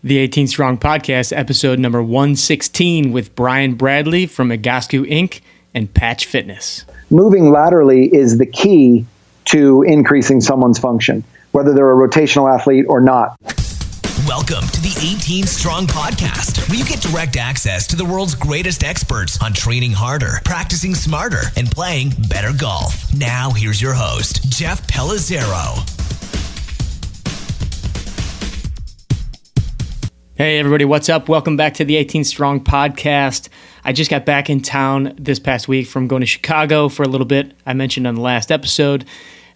The 18 Strong Podcast, episode number 116 with Brian Bradley from Egoscue Inc. and Patch Fitness. Moving laterally is the key to increasing someone's function, whether they're a rotational athlete or not. Welcome to the 18 Strong Podcast, where you get direct access to the world's greatest experts on training harder, practicing smarter, and playing better golf. Now, here's your host, Jeff Pellizzero. Hey everybody, what's up? Welcome back to the 18 Strong Podcast. I just got back in town this past week from going to Chicago for a little bit. I mentioned on the last episode,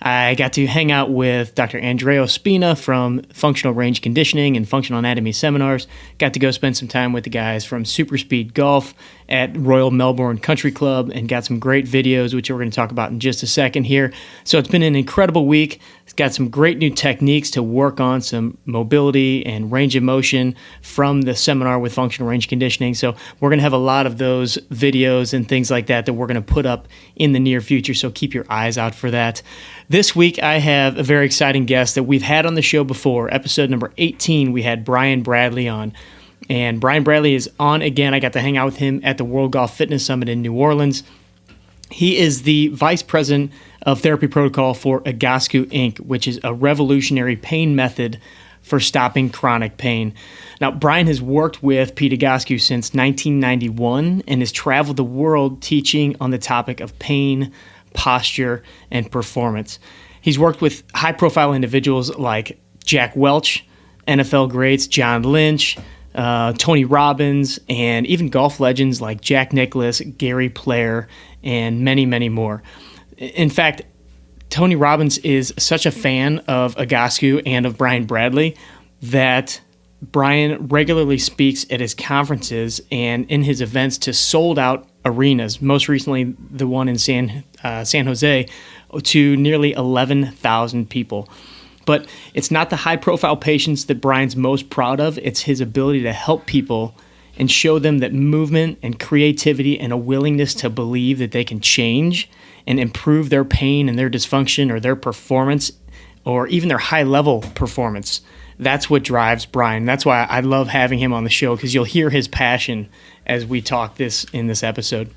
I got to hang out with Dr. Andrea Spina from Functional Range Conditioning and Functional Anatomy Seminars. Got to go spend some time with the guys from Super Speed Golf at Royal Melbourne Country Club and got some great videos, which we're going to talk about in just a second here. So it's been an incredible week. It's got some great new techniques to work on some mobility and range of motion from the seminar with Functional Range Conditioning. So we're going to have a lot of those videos and things like that we're going to put up in the near future. So keep your eyes out for that. This week, I have a very exciting guest that we've had on the show before. Episode number 18, we had Brian Bradley on. And Brian Bradley is on again. I got to hang out with him at the World Golf Fitness Summit in New Orleans. He is the Vice President of Therapy Protocol for Egoscue Inc., which is a revolutionary pain method for stopping chronic pain. Now, Brian has worked with Pete Egoscue since 1991 and has traveled the world teaching on the topic of pain, posture, and performance. He's worked with high-profile individuals like Jack Welch, NFL greats John Lynch, Tony Robbins, and even golf legends like Jack Nicklaus, Gary Player, and many, many more. In fact, Tony Robbins is such a fan of Egoscue and of Brian Bradley that Brian regularly speaks at his conferences and in his events to sold-out arenas, most recently the one in San Jose, to nearly 11,000 people. But it's not the high-profile patients that Brian's most proud of. It's his ability to help people and show them that movement and creativity and a willingness to believe that they can change and improve their pain and their dysfunction or their performance or even their high-level performance. That's what drives Brian. That's why I love having him on the show, because you'll hear his passion as we talk in this episode.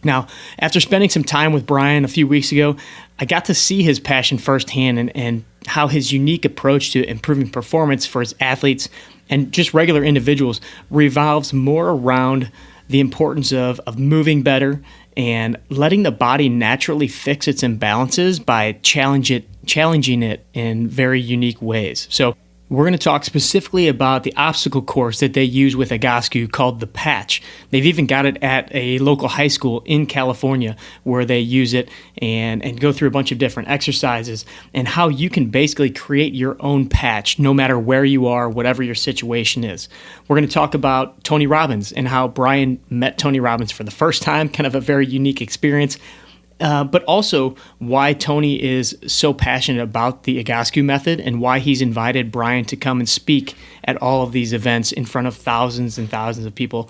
Now, after spending some time with Brian a few weeks ago, I got to see his passion firsthand and how his unique approach to improving performance for his athletes and just regular individuals revolves more around the importance of moving better and letting the body naturally fix its imbalances by challenging it in very unique ways. So we're going to talk specifically about the obstacle course that they use with Egoscue called the Patch. They've even got it at a local high school in California where they use it and go through a bunch of different exercises and how you can basically create your own patch no matter where you are, whatever your situation is. We're going to talk about Tony Robbins and how Brian met Tony Robbins for the first time, kind of a very unique experience. But also why Tony is so passionate about the Egoscue Method and why he's invited Brian to come and speak at all of these events in front of thousands and thousands of people.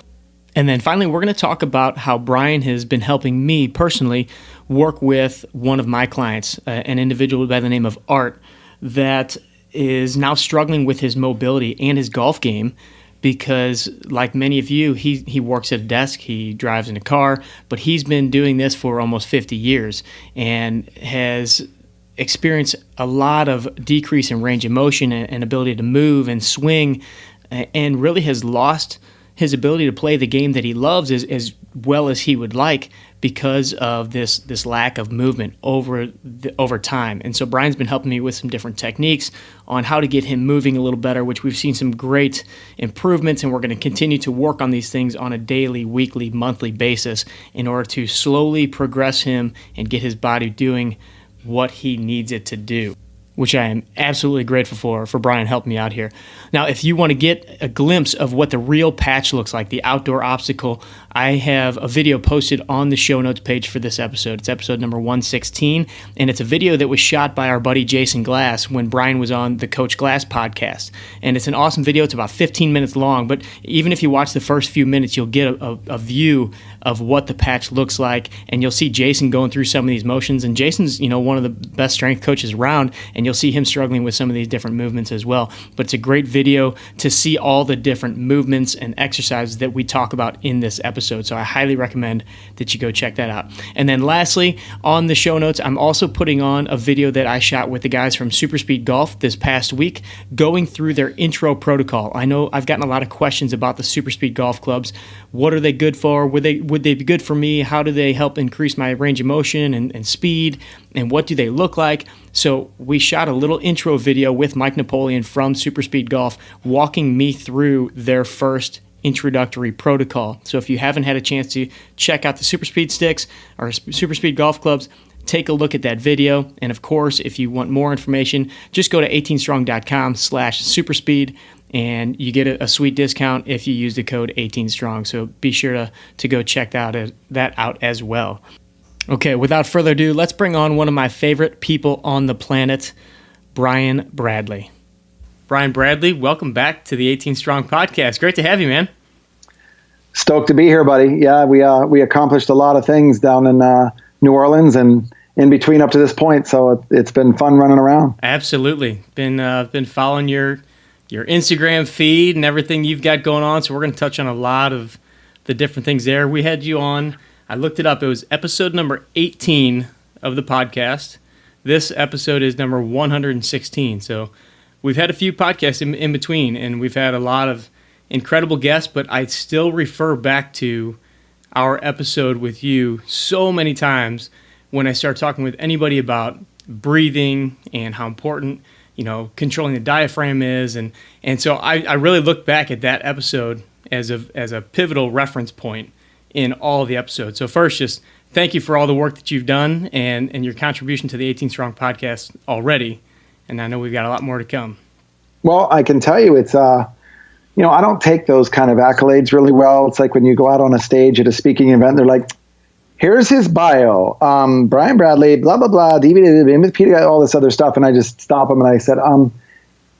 And then finally, we're going to talk about how Brian has been helping me personally work with one of my clients, an individual by the name of Art, that is now struggling with his mobility and his golf game. Because like many of you, he works at a desk, he drives in a car, but he's been doing this for almost 50 years and has experienced a lot of decrease in range of motion and ability to move and swing, and really has lost his ability to play the game that he loves as well as he would like because of this lack of movement over time. And so Brian's been helping me with some different techniques on how to get him moving a little better, which we've seen some great improvements, and we're going to continue to work on these things on a daily, weekly, monthly basis in order to slowly progress him and get his body doing what he needs it to do, which I am absolutely grateful for Brian helping me out here. Now, if you want to get a glimpse of what the real patch looks like, the outdoor obstacle, I have a video posted on the show notes page for this episode. It's episode number 116, and it's a video that was shot by our buddy Jason Glass when Brian was on the Coach Glass podcast. And it's an awesome video. It's about 15 minutes long, but even if you watch the first few minutes, you'll get a view of what the patch looks like, and you'll see Jason going through some of these motions. And Jason's, one of the best strength coaches around, and and you'll see him struggling with some of these different movements as well. But it's a great video to see all the different movements and exercises that we talk about in this episode. So I highly recommend that you go check that out. And then lastly, on the show notes, I'm also putting on a video that I shot with the guys from Super Speed Golf this past week, going through their intro protocol. I know I've gotten a lot of questions about the Super Speed Golf clubs. What are they good for? Would they be good for me? How do they help increase my range of motion and speed? And what do they look like? So we shot a little intro video with Mike Napoleon from Super Speed Golf, walking me through their first introductory protocol. So if you haven't had a chance to check out the Super Speed sticks or Super Speed Golf clubs, take a look at that video. And of course, if you want more information, just go to 18strong.com/superspeed and you get a sweet discount if you use the code 18strong. So be sure to go check that out as well. Okay, without further ado, let's bring on one of my favorite people on the planet, Brian Bradley. Brian Bradley, welcome back to the 18 Strong podcast. Great to have you, man. Stoked to be here, buddy. Yeah, we accomplished a lot of things down in New Orleans and in between up to this point, so it's been fun running around. Absolutely. Been following your Instagram feed and everything you've got going on, so we're going to touch on a lot of the different things there. We had you on, I looked it up, it was episode number 18 of the podcast. This episode is number 116, so we've had a few podcasts in between, and we've had a lot of incredible guests, but I still refer back to our episode with you so many times when I start talking with anybody about breathing and how important, controlling the diaphragm is. And so I really look back at that episode as a pivotal reference point in all of the episodes. So first, just thank you for all the work that you've done and your contribution to the 18 Strong podcast already. And I know we've got a lot more to come. Well, I can tell you it's, I don't take those kind of accolades really well. It's like when you go out on a stage at a speaking event, they're like, here's his bio, Brian Bradley, blah, blah, blah, DVD, with Pete, all this other stuff. And I just stop them and I said, do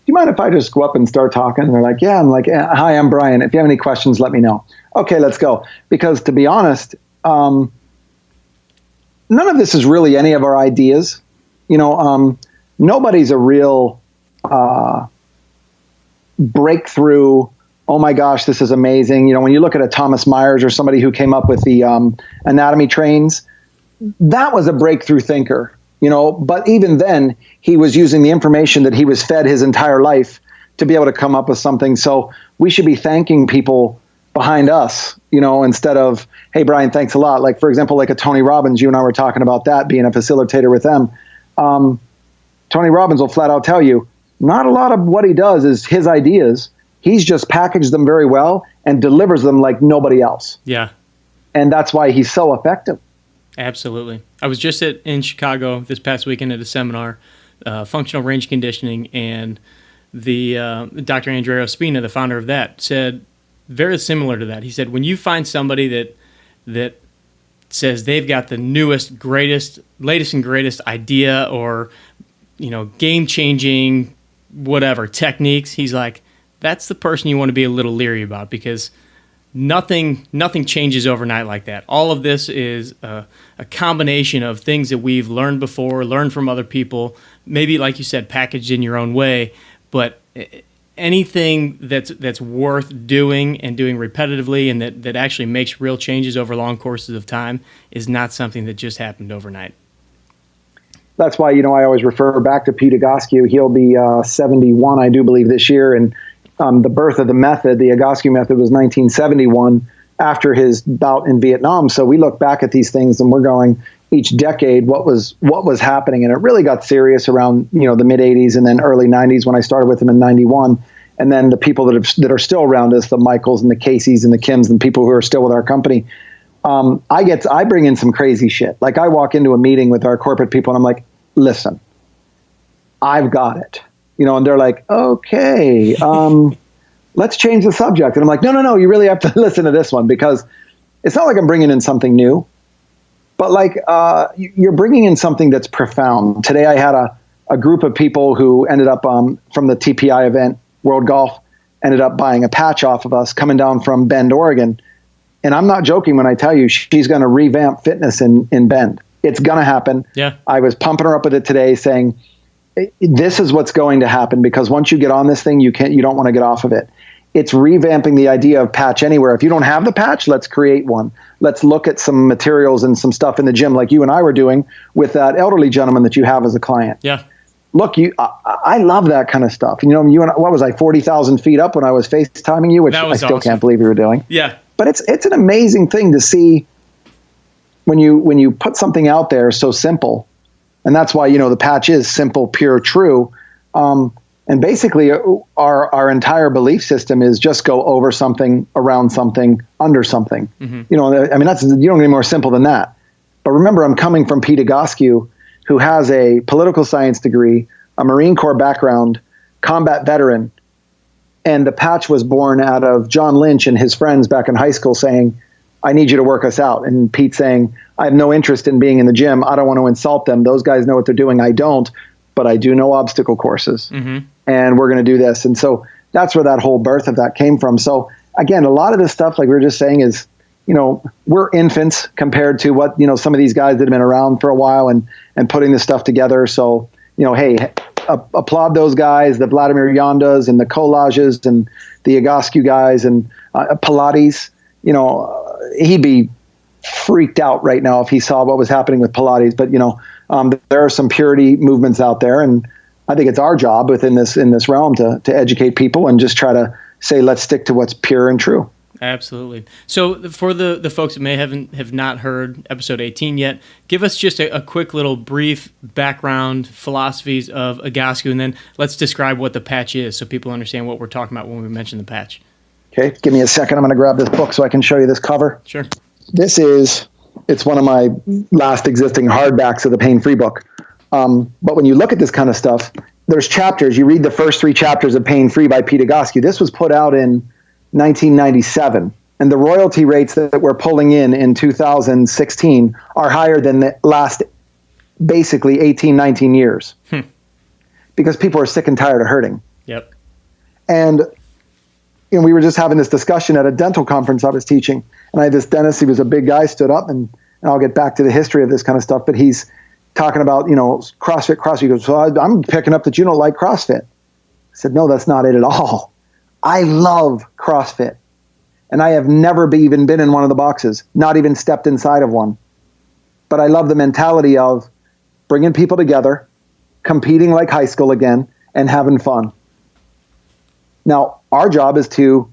you mind if I just go up and start talking? And they're like, yeah. I'm like, hi, I'm Brian. If you have any questions, let me know. Okay, let's go. Because to be honest, none of this is really any of our ideas. Nobody's a real breakthrough, oh my gosh, this is amazing. When you look at a Thomas Myers or somebody who came up with the anatomy trains, that was a breakthrough thinker, but even then he was using the information that he was fed his entire life to be able to come up with something. So we should be thanking people behind us, instead of, hey, Brian, thanks a lot. Like, for example, like a Tony Robbins, you and I were talking about that, being a facilitator with them. Tony Robbins will flat out tell you, not a lot of what he does is his ideas. He's just packaged them very well and delivers them like nobody else. Yeah. And that's why he's so effective. Absolutely. I was just in Chicago this past weekend at a seminar, functional range conditioning, and the Dr. Andrea Ospina, the founder of that, said very similar to that. He said, when you find somebody that says they've got the latest and greatest idea or, game-changing whatever techniques, he's like, that's the person you want to be a little leery about, because nothing changes overnight like that. All of this is a combination of things that we've learned before, learned from other people, maybe, like you said, packaged in your own way. But anything that's worth doing and doing repetitively and that actually makes real changes over long courses of time is not something that just happened overnight. That's why, I always refer back to Pete Egoscue. He'll be 71, I do believe, this year. And the birth of the method, the Egoscue Method, was 1971 after his bout in Vietnam. So we look back at these things and we're going, each decade, what was happening. And it really got serious around, the mid 80s and then early 90s when I started with him in 91. And then the people that are still around us, the Michaels and the Caseys and the Kims and people who are still with our company, I bring in some crazy shit. Like I walk into a meeting with our corporate people and I'm like, listen, I've got it. And they're like, okay, let's change the subject. And I'm like, no, you really have to listen to this one, because it's not like I'm bringing in something new, but like you're bringing in something that's profound. Today I had a group of people who ended up from the TPI event, World Golf, ended up buying a patch off of us coming down from Bend, Oregon. And I'm not joking when I tell you she's going to revamp fitness in Bend. It's going to happen. Yeah. I was pumping her up with it today saying, this is what's going to happen, because once you get on this thing, you don't want to get off of it. It's revamping the idea of patch anywhere. If you don't have the patch, let's create one. Let's look at some materials and some stuff in the gym like you and I were doing with that elderly gentleman that you have as a client. Yeah. Look, I love that kind of stuff. You know, you and what was I, 40,000 feet up when I was FaceTiming you, which I still can't believe you were doing. Yeah. But it's an amazing thing to see when you put something out there so simple. And that's why, the patch is simple, pure, true. And basically, our entire belief system is just go over something, around something, under something. Mm-hmm. You don't get any more simple than that. But remember, I'm coming from Pete Egoscue, who has a political science degree, a Marine Corps background, combat veteran. And the patch was born out of John Lynch and his friends back in high school saying, I need you to work us out. And Pete saying, I have no interest in being in the gym. I don't want to insult them. Those guys know what they're doing. I don't. But I do know obstacle courses. Mm-hmm. And we're going to do this. And so that's where that whole birth of that came from. So again, a lot of this stuff, like we were just saying, is, we're infants compared to what, some of these guys that have been around for a while and putting this stuff together. So, hey, applaud those guys, the Vladimir Yondas and the collages and the Egoscue guys and Pilates. He'd be freaked out right now if he saw what was happening with Pilates. But, there are some purity movements out there, and I think it's our job within in this realm to educate people and just try to say, let's stick to what's pure and true. Absolutely. So for the folks that may have not heard episode 18 yet, give us just a quick little brief background philosophies of Egoscue, and then let's describe what the patch is so people understand what we're talking about when we mention the patch. Okay, give me a second. I'm going to grab this book so I can show you this cover. Sure. It's one of my last existing hardbacks of the Pain-Free book. But when you look at this kind of stuff, there's chapters. You read the first 3 chapters of Pain-Free by Pete Egoscue. This was put out in 1997. And the royalty rates that we're pulling in 2016 are higher than the last basically 18, 19 years. Because people are sick and tired of hurting. Yep. And we were just having this discussion at a dental conference I was teaching. And I had this dentist, he was a big guy, stood up, and I'll get back to the history of this kind of stuff, but he's talking about, CrossFit. He goes, so I'm picking up that you don't like CrossFit. I said, no, that's not it at all. I love CrossFit. And I have never even been in one of the boxes, not even stepped inside of one. But I love the mentality of bringing people together, competing like high school again, and having fun. Now, our job is to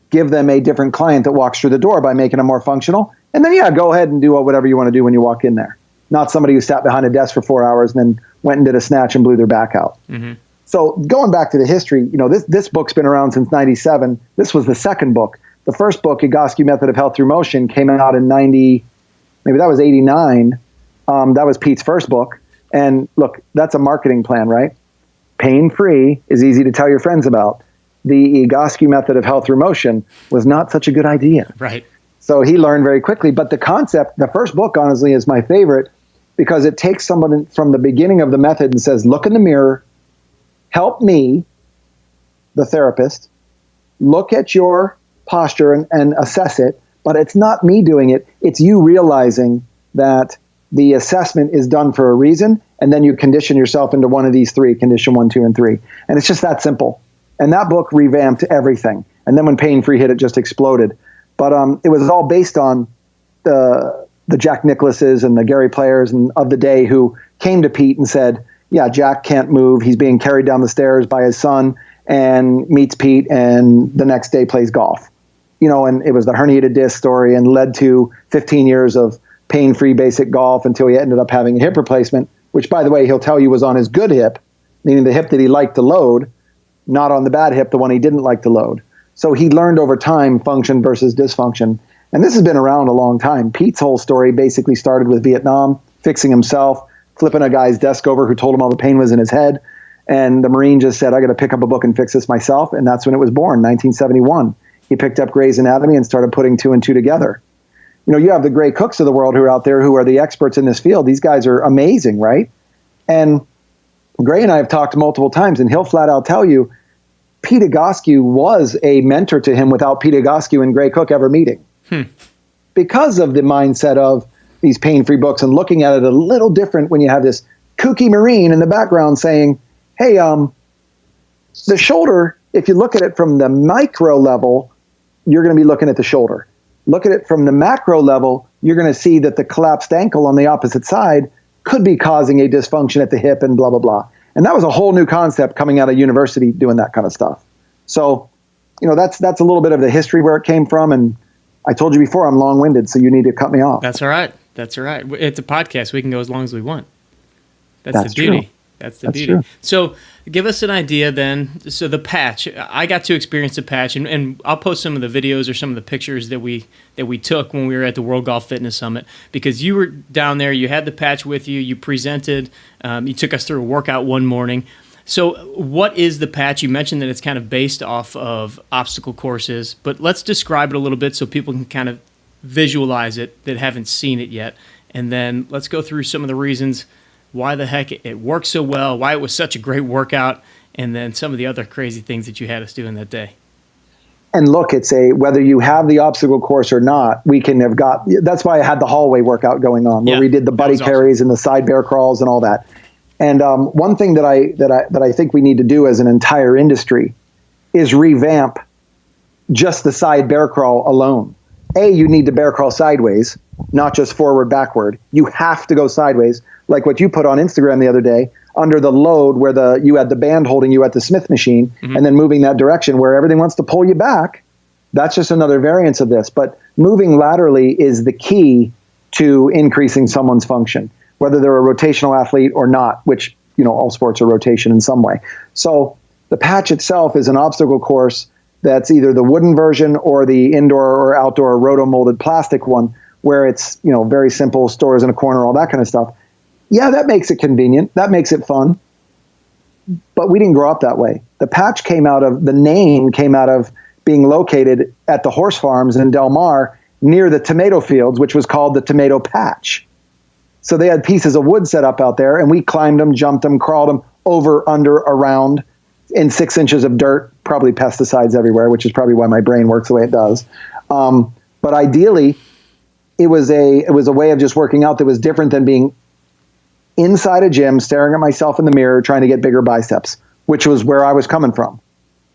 give them a different client that walks through the door by making them more functional. And then, go ahead and do whatever you want to do when you walk in there. Not somebody who sat behind a desk for 4 hours and then went and did a snatch and blew their back out. Mm-hmm. So going back to the history, this book's been around since 97. This was the second book. The first book, Egoscue Method of Health Through Motion, came out in 90, maybe that was 89. That was Pete's first book. And look, that's a marketing plan, right? Pain-free is easy to tell your friends about. The Egoscue Method of Health Through Motion was not such a good idea. Right. So he learned very quickly. But the concept, the first book, honestly, is my favorite because it takes someone from the beginning of the method and says, look in the mirror, help me, the therapist, look at your posture and assess it. But it's not me doing it. It's you realizing that the assessment is done for a reason. And then you condition yourself into one of these 3, condition 1, 2, and 3. And it's just that simple. And that book revamped everything. And then when Pain-Free hit, it just exploded. But it was all based on the Jack Nicklauses and the Gary Players and of the day who came to Pete and said, yeah, Jack can't move. He's being carried down the stairs by his son and meets Pete and the next day plays golf. And it was the herniated disc story and led to 15 years of pain-free basic golf until he ended up having a hip replacement, which, by the way, he'll tell you was on his good hip, meaning the hip that he liked to load, not on the bad hip, the one he didn't like to load. So he learned over time function versus dysfunction. And this has been around a long time. Pete's whole story basically started with Vietnam, fixing himself, flipping a guy's desk over who told him all the pain was in his head. And the Marine just said, I got to pick up a book and fix this myself. And that's when it was born, 1971. He picked up Gray's Anatomy and started putting 2 and 2 together. You have the Gray Cooks of the world who are out there who are the experts in this field. These guys are amazing, right? And Gray and I have talked multiple times, and he'll flat out tell you, Pete Egoscue was a mentor to him without Pete Egoscue and Gray Cook ever meeting. Because of the mindset of these pain-free books and looking at it a little different when you have this kooky Marine in the background saying, hey, the shoulder, if you look at it from the micro level, you're going to be looking at the shoulder. Look at it from the macro level, you're going to see that the collapsed ankle on the opposite side could be causing a dysfunction at the hip and blah, blah, blah. And that was a whole new concept coming out of university doing that kind of stuff. So, that's a little bit of the history where it came from. And I told you before, I'm long-winded, so you need to cut me off. That's all right. It's a podcast. We can go as long as we want. That's the beauty. True. That's the beauty. True. So give us an idea then. So the patch, I got to experience the patch, and I'll post some of the videos or some of the pictures that we took when we were at the World Golf Fitness Summit, because you were down there, you had the patch with you, you presented, you took us through a workout one morning. So what is the patch? You mentioned that it's kind of based off of obstacle courses, but let's describe it a little bit so people can kind of visualize it that haven't seen it yet. And then let's go through some of the reasons why the heck it worked so well, why it was such a great workout, and then some of the other crazy things that you had us doing that day. And look, it's whether you have the obstacle course or not, we can have that's why I had the hallway workout going on, where we did the buddy carries and the side bear crawls and all that. And one thing that I think we need to do as an entire industry is revamp just the side bear crawl alone. You need to bear crawl sideways, not just forward, backward. You have to go sideways, like what you put on Instagram the other day, under the load where you had the band holding you at the Smith machine, and then moving that direction where everything wants to pull you back. That's just another variance of this. But moving laterally is the key to increasing someone's function, whether they're a rotational athlete or not, which, all sports are rotation in some way. So the patch itself is an obstacle course that's either the wooden version or the indoor or outdoor roto-molded plastic one, where it's, very simple, stores in a corner, all that kind of stuff. Yeah, that makes it convenient. That makes it fun. But we didn't grow up that way. The name came out of being located at the horse farms in Del Mar near the tomato fields, which was called the Tomato Patch. So they had pieces of wood set up out there, and we climbed them, jumped them, crawled them over, under, around, in 6 inches of dirt, probably pesticides everywhere, which is probably why my brain works the way it does. But ideally, it was a way of just working out that was different than being inside a gym, staring at myself in the mirror, trying to get bigger biceps, which was where I was coming from.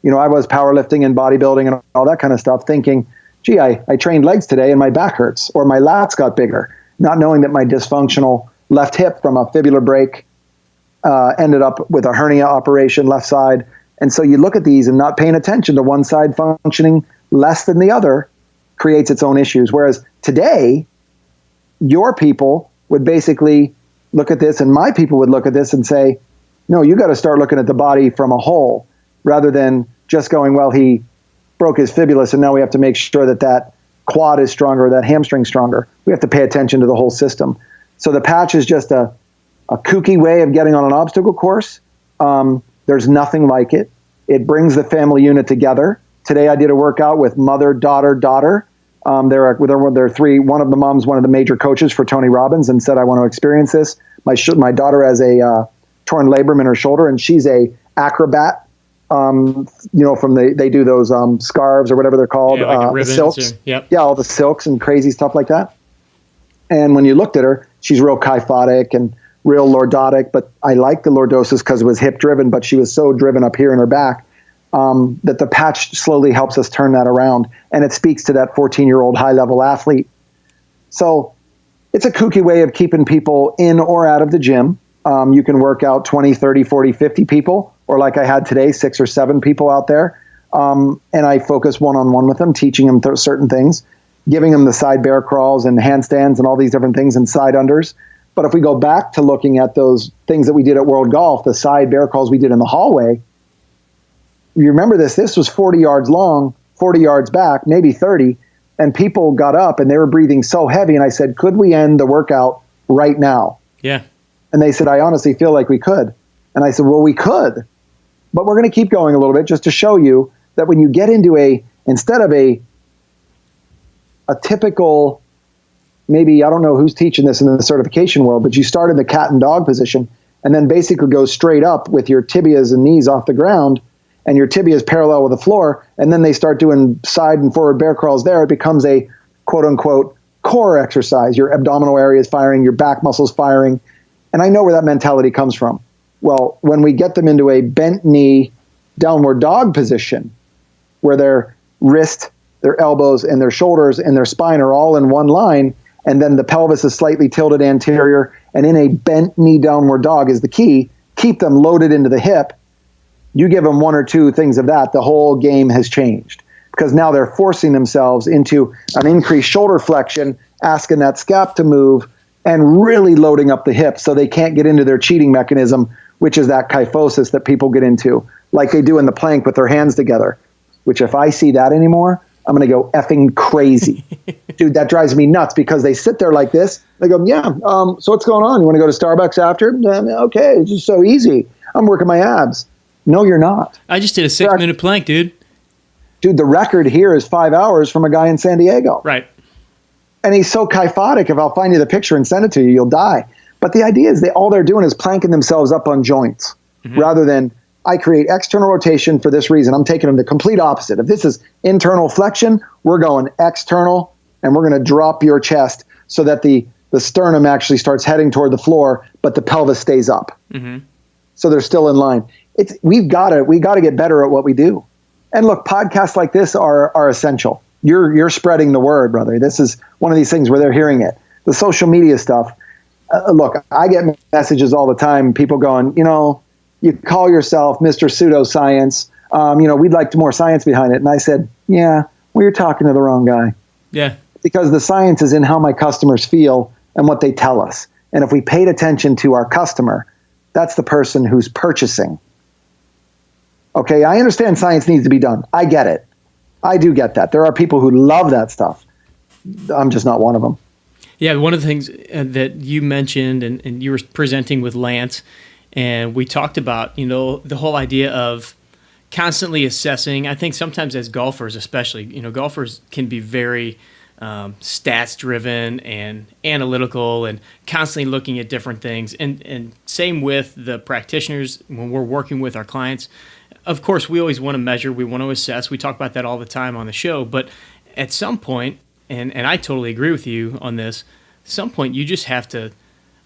I was powerlifting and bodybuilding and all that kind of stuff, thinking, gee, I trained legs today and my back hurts, or my lats got bigger, not knowing that my dysfunctional left hip from a fibular break ended up with a hernia operation, left side. And so you look at these and not paying attention to one side functioning less than the other creates its own issues. Whereas today, your people would basically look at this, and my people would look at this and say, no, you got to start looking at the body from a whole, rather than just going, well, he broke his fibulus and now we have to make sure that quad is stronger, that hamstring stronger. We have to pay attention to the whole system. So the patch is just a kooky way of getting on an obstacle course. There's nothing like it. It brings the family unit together. Today I did a workout with mother, daughter. They're three. One of the moms, one of the major coaches for Tony Robbins, and said, I want to experience this. My daughter has a torn labrum in her shoulder, and she's a acrobat. They do those scarves or whatever they're called, like the silks. Yeah, all the silks and crazy stuff like that. And when you looked at her, she's real kyphotic and real lordotic, but I like the lordosis because it was hip driven, but she was so driven up here in her back that the patch slowly helps us turn that around. And it speaks to that 14-year-old high-level athlete. So it's a kooky way of keeping people in or out of the gym. You can work out 20, 30, 40, 50 people, or like I had today, 6 or 7 people out there. And I focus one-on-one with them, teaching them certain things, giving them the side bear crawls and handstands and all these different things and side unders. But if we go back to looking at those things that we did at World Golf, the side bear crawls we did in the hallway, you remember this was 40 yards long, 40 yards back, maybe 30, and people got up and they were breathing so heavy. And I said, could we end the workout right now? Yeah. And they said, I honestly feel like we could. And I said, well, we could, but we're going to keep going a little bit just to show you that when you get into instead of a typical, maybe, I don't know who's teaching this in the certification world, but you start in the cat and dog position and then basically go straight up with your tibias and knees off the ground and your tibias parallel with the floor. And then they start doing side and forward bear crawls there. It becomes a quote unquote core exercise. Your abdominal area is firing, your back muscles firing. And I know where that mentality comes from. Well, when we get them into a bent knee downward dog position, where their wrist, their elbows, and their shoulders and their spine are all in one line, and then the pelvis is slightly tilted anterior, and in a bent knee downward dog is the key, keep them loaded into the hip. You give them one or two things of that, the whole game has changed. Because now they're forcing themselves into an increased shoulder flexion, asking that scap to move, and really loading up the hips so they can't get into their cheating mechanism, which is that kyphosis that people get into, like they do in the plank with their hands together, which if I see that anymore, I'm going to go effing crazy. Dude, that drives me nuts because they sit there like this. They go, yeah, so what's going on? You want to go to Starbucks after? Okay, it's just so easy. I'm working my abs. No, you're not. I just did a 6-minute plank, dude. Dude, the record here is 5 hours from a guy in San Diego. Right. And he's so kyphotic, if I'll find you the picture and send it to you, you'll die. But the idea is all they're doing is planking themselves up on joints rather than I create external rotation for this reason. I'm taking them the complete opposite. If this is internal flexion, we're going external, and we're going to drop your chest so that the sternum actually starts heading toward the floor, but the pelvis stays up. So they're still in line. We got to get better at what we do. And look, podcasts like this are essential. You're spreading the word, brother. This is one of these things where they're hearing it. The social media stuff. Look, I get messages all the time. People going, you call yourself Mr. Pseudoscience. We'd like more science behind it. And I said, yeah, well, you're talking to the wrong guy. Yeah. Because the science is in how my customers feel and what they tell us. And if we paid attention to our customer, that's the person who's purchasing. Okay, I understand science needs to be done. I get it. I do get that. There are people who love that stuff. I'm just not one of them. Yeah, one of the things that you mentioned and you were presenting with Lance, and we talked about, the whole idea of constantly assessing. I think sometimes as golfers especially, golfers can be very stats driven and analytical and constantly looking at different things. And same with the practitioners when we're working with our clients. Of course, we always want to measure, we want to assess. We talk about that all the time on the show. But at some point, and I totally agree with you on this, at some point you just have to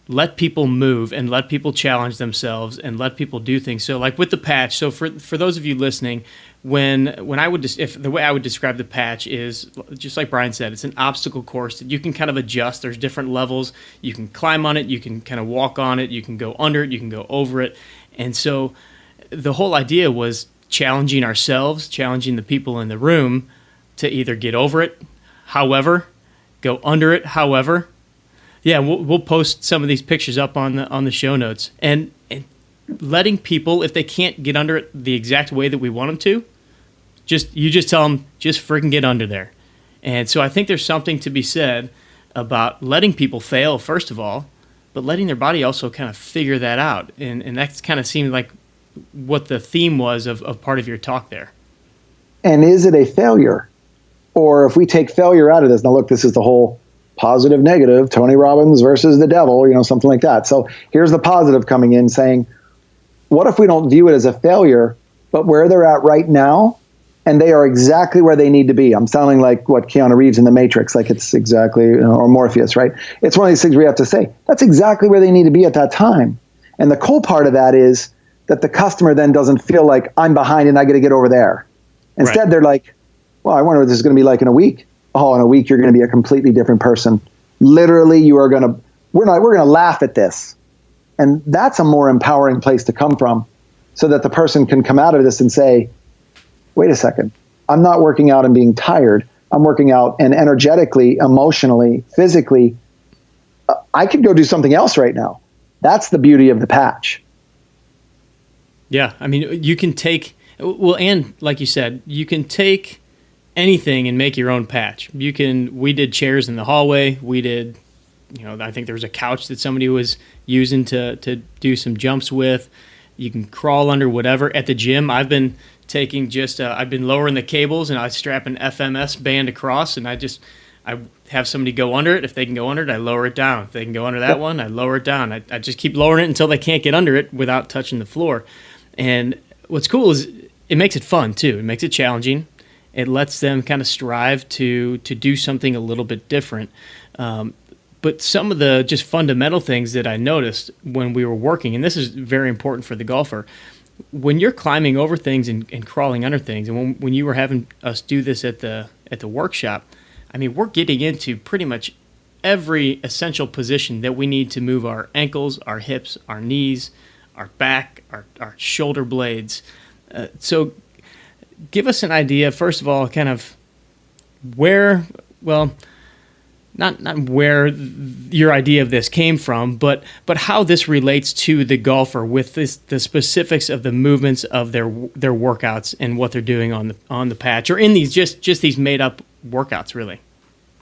let people move and let people challenge themselves and let people do things. So like with the patch, so for those of you listening, when I would if the way I would describe the patch is just like Brian said, it's an obstacle course that you can kind of adjust. There's different levels. You can climb on it, you can kind of walk on it, you can go under it, you can go over it. And so the whole idea was challenging ourselves, challenging the people in the room to either get over it, however, go under it, however. Yeah, we'll post some of these pictures up on the show notes, and letting people, if they can't get under it the exact way that we want them to, you just tell them just freaking get under there. And so I think there's something to be said about letting people fail first of all, but letting their body also kind of figure that out, and that kind of seemed like what the theme was of part of your talk there. And is it a failure? Or if we take failure out of this, now look, this is the whole positive, negative, Tony Robbins versus the devil, something like that. So here's the positive coming in saying, what if we don't view it as a failure, but where they're at right now, and they are exactly where they need to be? I'm sounding like what Keanu Reeves in The Matrix, like it's exactly, or Morpheus, right? It's one of these things where you have to say, that's exactly where they need to be at that time. And the cool part of that is that the customer then doesn't feel like I'm behind and I got to get over there. Instead, right. They're like, well, I wonder what this is going to be like in a week. Oh, in a week, you're going to be a completely different person. Literally, we're going to laugh at this. And that's a more empowering place to come from so that the person can come out of this and say, wait a second, I'm not working out and being tired. I'm working out and energetically, emotionally, physically, I could go do something else right now. That's the beauty of the patch. Yeah, I mean, you can take, and like you said, you can take anything and make your own patch. We did chairs in the hallway. We did, I think there was a couch that somebody was using to do some jumps with. You can crawl under whatever. At the gym, I've been taking I've been lowering the cables and I strap an FMS band across and I have somebody go under it. If they can go under it, I lower it down. If they can go under that one, I lower it down. I just keep lowering it until they can't get under it without touching the floor. And what's cool is it makes it fun too. It makes it challenging. It lets them kind of strive to do something a little bit different. But some of the just fundamental things that I noticed when we were working, and this is very important for the golfer, when you're climbing over things and crawling under things, and when you were having us do this at the workshop, I mean, we're getting into pretty much every essential position that we need to move our ankles, our hips, our knees, our back, our shoulder blades. So give us an idea, first of all, kind of where, well, not where your idea of this came from, but how this relates to the golfer with the specifics of the movements of their workouts and what they're doing on the patch, or in these just these made up workouts, really.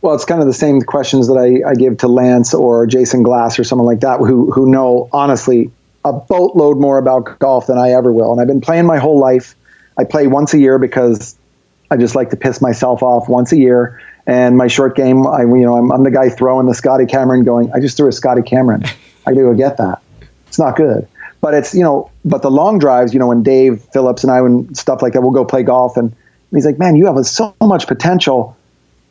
Well, it's kind of the same questions that I give to Lance or Jason Glass or someone like that who know, honestly, a boatload more about golf than I ever will. And I've been playing my whole life. I play once a year because I just like to piss myself off once a year. And my short game, I'm the guy throwing the Scotty Cameron going, I just threw a Scotty Cameron. I gotta go get that. It's not good. But it's, but the long drives, when Dave Phillips and I, when stuff like that, we'll go play golf. And he's like, man, you have so much potential.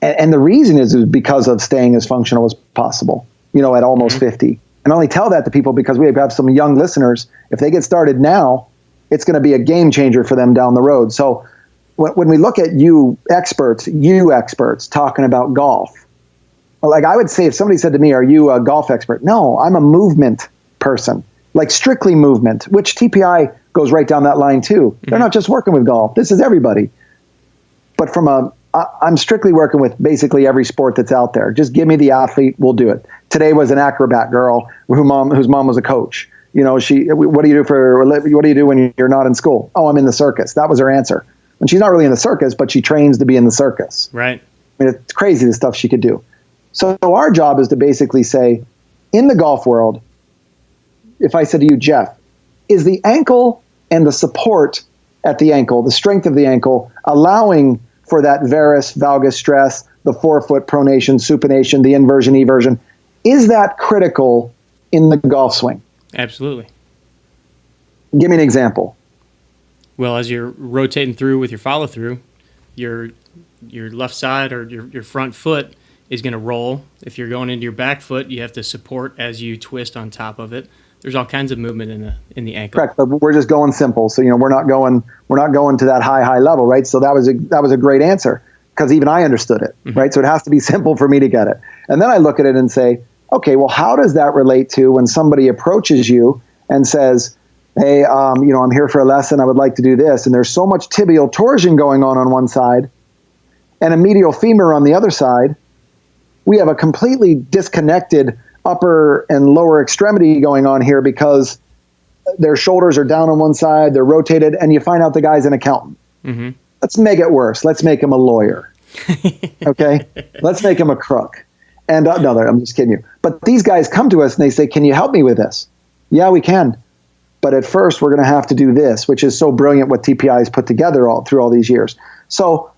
And the reason is because of staying as functional as possible, at almost 50. And I only tell that to people because we have some young listeners. If they get started now, it's going to be a game changer for them down the road. So when we look at you experts talking about golf, like I would say, if somebody said to me, are you a golf expert? No, I'm a movement person, like strictly movement, which TPI goes right down that line too. They're not just working with golf. This is everybody. But I'm strictly working with basically every sport that's out there. Just give me the athlete, we'll do it. Today was an acrobat girl whose mom was a coach. What do you do when you're not in school? Oh, I'm in the circus. That was her answer. And she's not really in the circus, but she trains to be in the circus. Right. I mean, it's crazy the stuff she could do. So our job is to basically say, in the golf world, if I said to you, Jeff, is the ankle and the support at the ankle, the strength of the ankle, allowing for that varus, valgus stress, the forefoot pronation, supination, the inversion, eversion, is that critical in the golf swing? Absolutely. Give me an example. Well, as you're rotating through with your follow through, your left side or your front foot is going to roll. If you're going into your back foot, you have to support as you twist on top of it. There's all kinds of movement in the ankle. Correct, but we're just going simple. So we're not going to that high level, right? So that was a great answer because even I understood it, right? So it has to be simple for me to get it. And then I look at it and say, okay, well, how does that relate to when somebody approaches you and says, hey, I'm here for a lesson. I would like to do this. And there's so much tibial torsion going on one side and a medial femur on the other side. We have a completely disconnected upper and lower extremity going on here because their shoulders are down on one side, they're rotated, and you find out the guy's an accountant. Mm-hmm. Let's make it worse. Let's make him a lawyer. Okay? Let's make him a crook. And no, I'm just kidding you. But these guys come to us and they say, can you help me with this? Yeah, we can. But at first, we're going to have to do this, which is so brilliant what TPI has put together through all these years. So,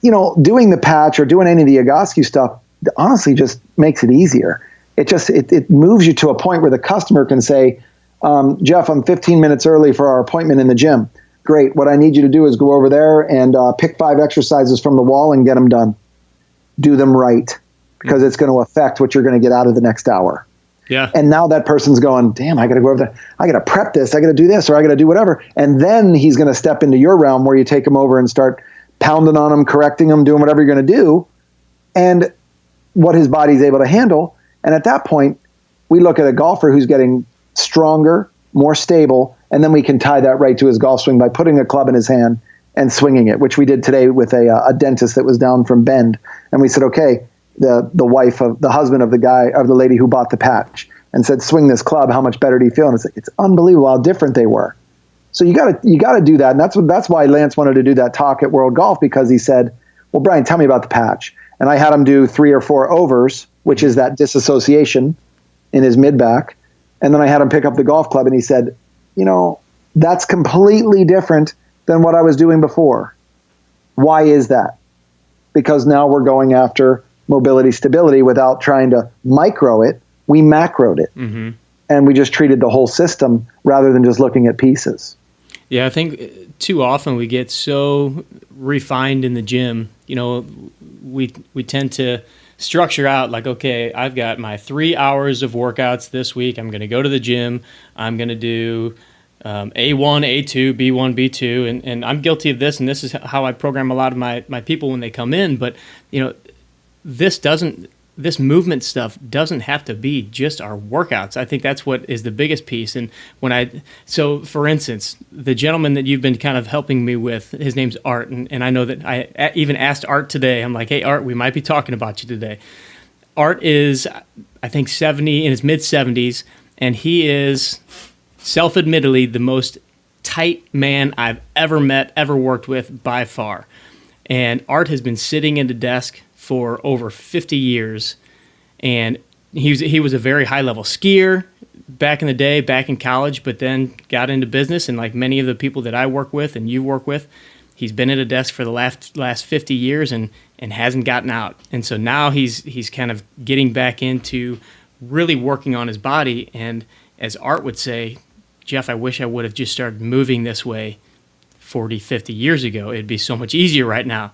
doing the patch or doing any of the Egoscue stuff honestly just makes it easier. It moves you to a point where the customer can say, Jeff, I'm 15 minutes early for our appointment in the gym. Great. What I need you to do is go over there and pick 5 exercises from the wall and get them done. Do them right because it's going to affect what you're going to get out of the next hour. Yeah. And now that person's going, damn, I got to go over there. I got to prep this. I got to do this or I got to do whatever. And then he's going to step into your realm where you take him over and start pounding on him, correcting him, doing whatever you're going to do. And what his body's able to handle. And at that point, we look at a golfer who's getting stronger, more stable, and then we can tie that right to his golf swing by putting a club in his hand and swinging it, which we did today with a dentist that was down from Bend. And we said, okay, the husband of the lady who bought the patch and said, swing this club, how much better do you feel? And it's unbelievable how different they were. So you got to do that. And that's why Lance wanted to do that talk at World Golf, because he said, well, Brian, tell me about the patch. And I had him do 3 or 4 overs, which is that disassociation in his mid-back. And then I had him pick up the golf club and he said, that's completely different than what I was doing before. Why is that? Because now we're going after mobility stability without trying to micro it. We macroed it. Mm-hmm. And we just treated the whole system rather than just looking at pieces. Yeah, I think too often we get so refined in the gym. We tend to structure out like, okay, I've got my 3 hours of workouts this week. I'm going to go to the gym. I'm going to do A1, A2, B1, B2, and I'm guilty of this, and this is how I program a lot of my people when they come in. But this movement stuff doesn't have to be just our workouts. I think that's what is the biggest piece. And so for instance, the gentleman that you've been kind of helping me with, his name's Art, and I know that I even asked Art today. I'm like, hey, Art, we might be talking about you today. Art is, I think, 70 in his mid 70s, and he is self-admittedly the most tight man I've ever met, ever worked with by far. And Art has been sitting at a desk for over 50 years, and he was a very high-level skier back in the day, back in college, but then got into business, and like many of the people that I work with and you work with, he's been at a desk for the last 50 years and hasn't gotten out. And so now he's kind of getting back into really working on his body, and as Art would say, Jeff, I wish I would have just started moving this way 40, 50 years ago. It'd be so much easier right now.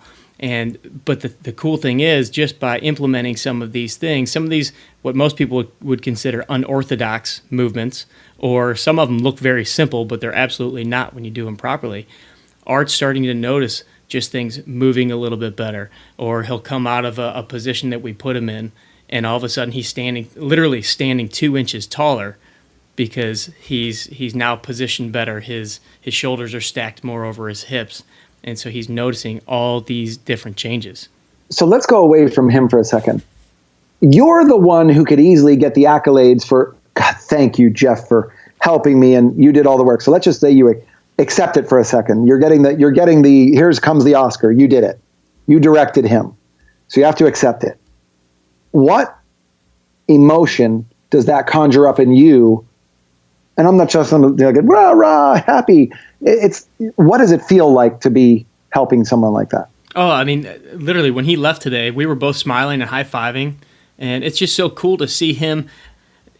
But the cool thing is, just by implementing some of these things, some of these, what most people would consider unorthodox movements, or some of them look very simple, but they're absolutely not when you do them properly. Art's starting to notice just things moving a little bit better, or he'll come out of a position that we put him in, and all of a sudden he's literally standing 2 inches taller because he's now positioned better. His shoulders are stacked more over his hips. And so he's noticing all these different changes. So let's go away from him for a second. You're the one who could easily get the accolades for, God, thank you, Jeff, for helping me, and you did all the work. So let's just say you accept it for a second. You're getting the here comes the Oscar. You did it. You directed him. So you have to accept it. What emotion does that conjure up in you? And I'm not just like, rah, rah, happy. What does it feel like to be helping someone like that? Oh, I mean, literally, when he left today, we were both smiling and high-fiving, and it's just so cool to see him.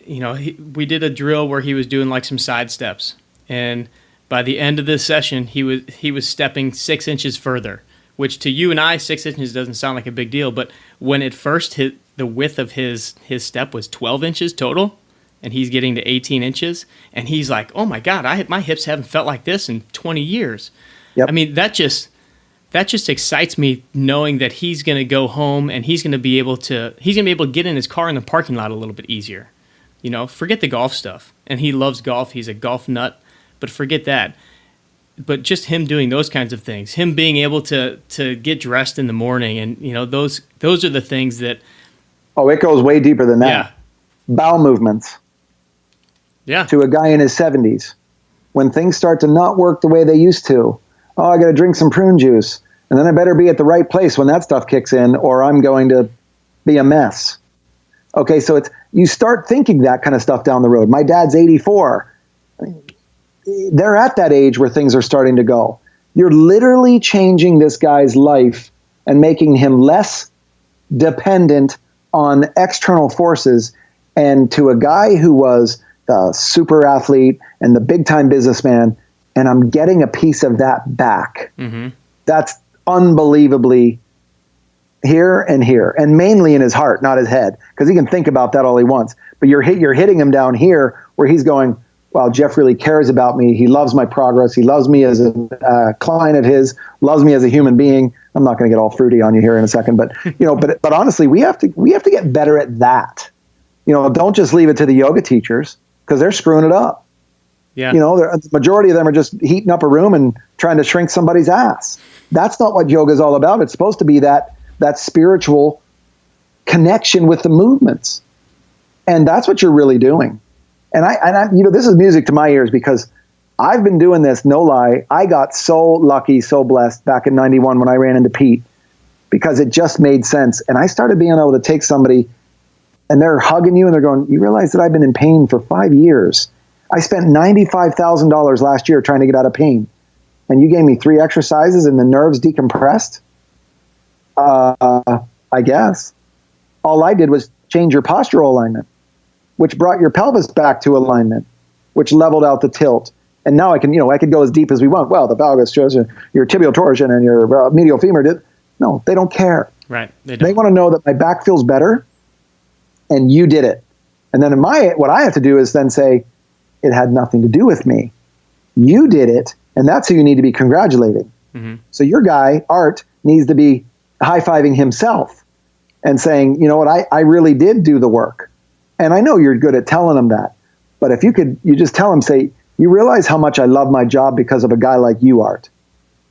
We did a drill where he was doing like some side steps, and by the end of this session, he was stepping 6 inches further, which to you and I, 6 inches doesn't sound like a big deal, but when it first hit, the width of his step was 12 inches total. And he's getting to 18 inches, and he's like, oh my God, my hips haven't felt like this in 20 years. Yep. I mean, that just excites me, knowing that he's going to go home and he's going to be able to get in his car in the parking lot a little bit easier. Forget the golf stuff. And he loves golf. He's a golf nut, but forget that. But just him doing those kinds of things, him being able to get dressed in the morning, and those are the things that. Oh, it goes way deeper than that. Yeah. Bowel movements. Yeah. To a guy in his 70s, when things start to not work the way they used to. Oh, I got to drink some prune juice, and then I better be at the right place when that stuff kicks in, or I'm going to be a mess. Okay, so you start thinking that kind of stuff down the road. My dad's 84. They're at that age where things are starting to go. You're literally changing this guy's life and making him less dependent on external forces. And to a guy who was the super athlete and the big time businessman, and I'm getting a piece of that back. Mm-hmm. That's unbelievably here, and mainly in his heart, not his head, because he can think about that all he wants. But you're hitting him down here where he's going, wow, Jeff really cares about me. He loves my progress. He loves me as a client of his, loves me as a human being. I'm not going to get all fruity on you here in a second, but but honestly, we have to get better at that. Don't just leave it to the yoga teachers, because they're screwing it up. Yeah. The majority of them are just heating up a room and trying to shrink somebody's ass. That's not what yoga is all about. It's supposed to be that spiritual connection with the movements. And that's what you're really doing. And I this is music to my ears, because I've been doing this, no lie. I got so lucky, so blessed back in 91 when I ran into Pete, because it just made sense. And I started being able to take somebody, and they're hugging you and they're going, you realize that I've been in pain for 5 years. I spent $95,000 last year trying to get out of pain. And you gave me 3 exercises and the nerves decompressed? I guess. All I did was change your postural alignment, which brought your pelvis back to alignment, which leveled out the tilt. And now I could go as deep as we want. Well, the valgus, your tibial torsion and your medial femur. No, they don't care. Right. They want to know that my back feels better and you did it. And then what I have to do is then say, it had nothing to do with me. You did it, and that's who you need to be congratulating. Mm-hmm. So your guy, Art, needs to be high-fiving himself and saying, you know what, I really did do the work. And I know you're good at telling him that. But if you just tell him, say, you realize how much I love my job because of a guy like you, Art.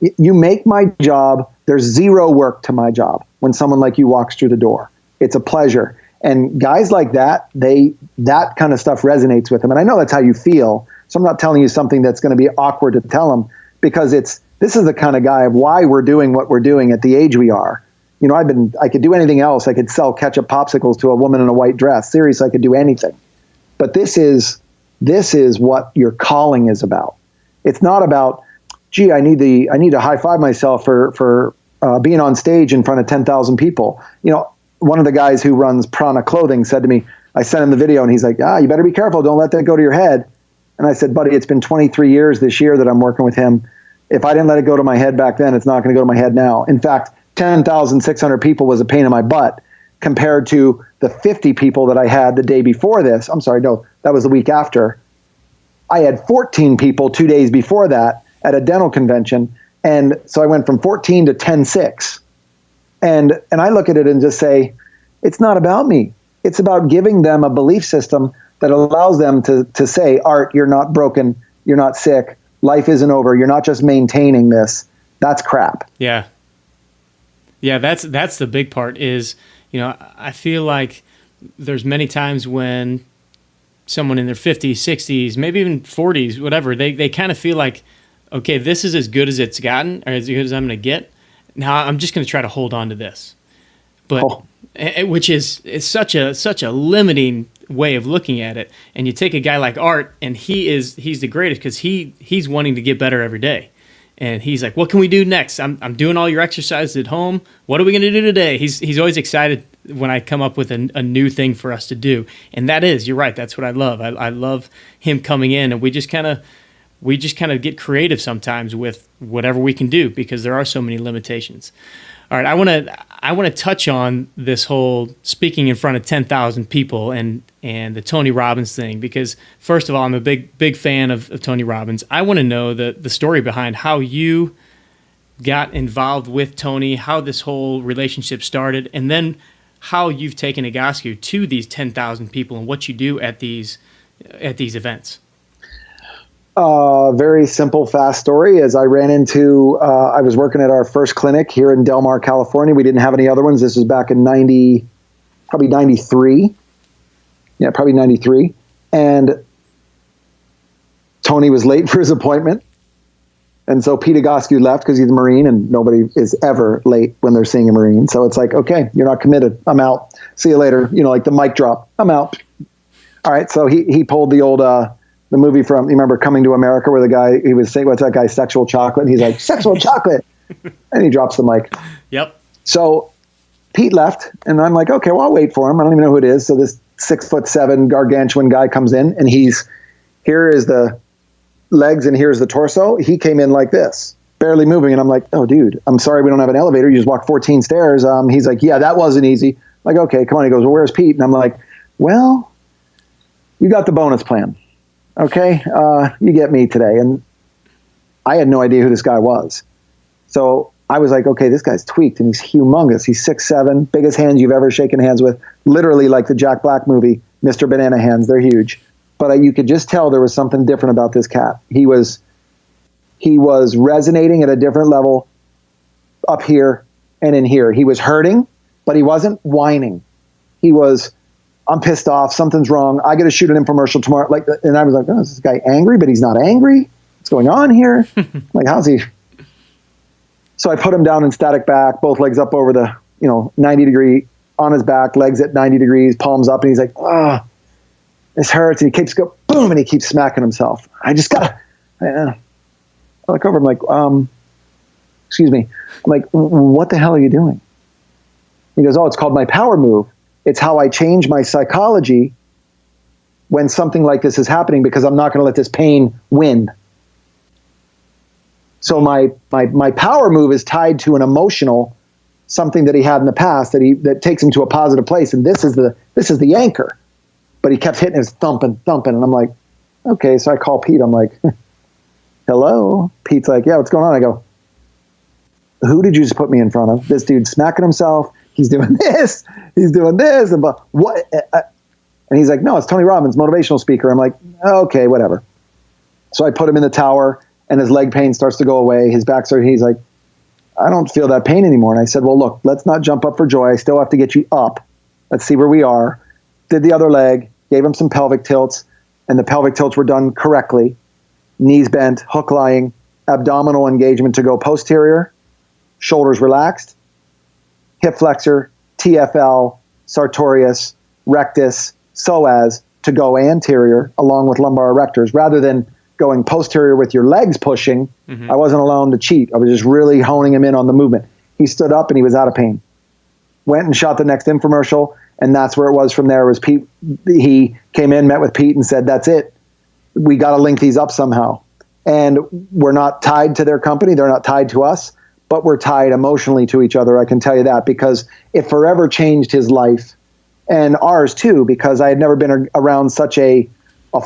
You make my job, there's zero work to my job when someone like you walks through the door. It's a pleasure. And guys like that, that kind of stuff resonates with them. And I know that's how you feel. So I'm not telling you something that's going to be awkward to tell them, because this is the kind of guy of why we're doing what we're doing at the age we are. You know, I could do anything else. I could sell ketchup popsicles to a woman in a white dress. Seriously, I could do anything. But this is what your calling is about. It's not about, gee, I need to high five myself for being on stage in front of 10,000 people. You know, one of the guys who runs Prana Clothing said to me, I sent him the video and he's like, you better be careful. Don't let that go to your head. And I said, buddy, it's been 23 years this year that I'm working with him. If I didn't let it go to my head back then, it's not going to go to my head now. In fact, 10,600 people was a pain in my butt compared to the 50 people that I had the day before this. I'm sorry, no, that was the week after. I had 14 people 2 days before that at a dental convention. And so I went from 14 to 10,600. And I look at it and just say, it's not about me. It's about giving them a belief system that allows them to say, Art, you're not broken. You're not sick. Life isn't over. You're not just maintaining this. That's crap. Yeah. Yeah, that's the big part is, you know, I feel like there's many times when someone in their 50s, 60s, maybe even 40s, whatever, they kind of feel like, okay, this is as good as it's gotten, or as good as I'm going to get. Now I'm just going to try to hold on to this. But which is such a limiting way of looking at it. And you take a guy like Art, and he's the greatest because he's wanting to get better every day. And he's like, what can we do next? I'm doing all your exercises at home. What are we going to do today? He's always excited when I come up with a new thing for us to do. And you're right. That's what I love. I love him coming in, and we just kind of get creative sometimes with whatever we can do because there are so many limitations. All right, I want to touch on this whole speaking in front of 10,000 people and the Tony Robbins thing, because first of all, I'm a big fan of Tony Robbins. I want to know the story behind how you got involved with Tony, how this whole relationship started, and then how you've taken Egoscue to these 10,000 people and what you do at these events. Very simple, fast story. As I ran into, I was working at our first clinic here in Del Mar, California. We didn't have any other ones. This was back in probably 93. Yeah, probably 93. And Tony was late for his appointment. And so Pete Egoscue left because he's a Marine, and nobody is ever late when they're seeing a Marine. So it's like, okay, you're not committed. I'm out. See you later. You know, like the mic drop. I'm out. All right. So he pulled the old, the movie from, you remember Coming to America, where the guy, he was saying, what's that guy, Sexual Chocolate? And he's like, Sexual Chocolate. And he drops the mic. Yep. So Pete left, and I'm like, okay, well, I'll wait for him. I don't even know who it is. So this 6'7" gargantuan guy comes in, and here is the legs and here's the torso. He came in like this, barely moving. And I'm like, oh, dude, I'm sorry we don't have an elevator. You just walk 14 stairs. He's like, yeah, that wasn't easy. I'm like, okay, come on. He goes, well, where's Pete? And I'm like, well, you got the bonus plan. Okay, you get me today. And I had no idea who this guy was. So I was like, okay, this guy's tweaked, and he's humongous. He's 6'7", biggest hands you've ever shaken hands with, literally like the Jack Black movie, Mr. Banana Hands. They're huge. But you could just tell there was something different about this cat. He was resonating at a different level up here and in here. He was hurting, but he wasn't whining. He was, I'm pissed off. Something's wrong. I got to shoot an infomercial tomorrow. And I was like, oh, is this guy angry? But he's not angry. What's going on here? Like, how's he? So I put him down in static back, both legs up over the, 90 degree on his back, legs at 90 degrees, palms up. And he's like, this hurts. And he keeps going, boom. And he keeps smacking himself. I just got to, I look over. I'm like, excuse me. I'm like, what the hell are you doing? He goes, oh, it's called my power move. It's how I change my psychology when something like this is happening, because I'm not going to let this pain win. So my power move is tied to an emotional something that he had in the past that takes him to a positive place. And this is the anchor. But he kept hitting his thumping. And I'm like, okay. So I call Pete. I'm like, hello. Pete's like, yeah, what's going on? I go, who did you just put me in front of? This dude's smacking himself. He's doing this. He's doing this. And what? And he's like, no, it's Tony Robbins, motivational speaker. I'm like, okay, whatever. So I put him in the tower, and his leg pain starts to go away. His back starts. He's like, I don't feel that pain anymore. And I said, well, look, let's not jump up for joy. I still have to get you up. Let's see where we are. Did the other leg, gave him some pelvic tilts, and the pelvic tilts were done correctly. Knees bent, hook lying, abdominal engagement to go posterior, shoulders relaxed, hip flexor, TFL, sartorius, rectus, psoas to go anterior along with lumbar erectors. Rather than going posterior with your legs pushing, I wasn't allowing to cheat. I was just really honing him in on the movement. He stood up and he was out of pain. Went and shot the next infomercial, and that's where it was from there. Was Pete? He came in, met with Pete, and said, that's it. We got to link these up somehow. And we're not tied to their company. They're not tied to us, but we're tied emotionally to each other. I can tell you that, because it forever changed his life and ours too, because I had never been around such a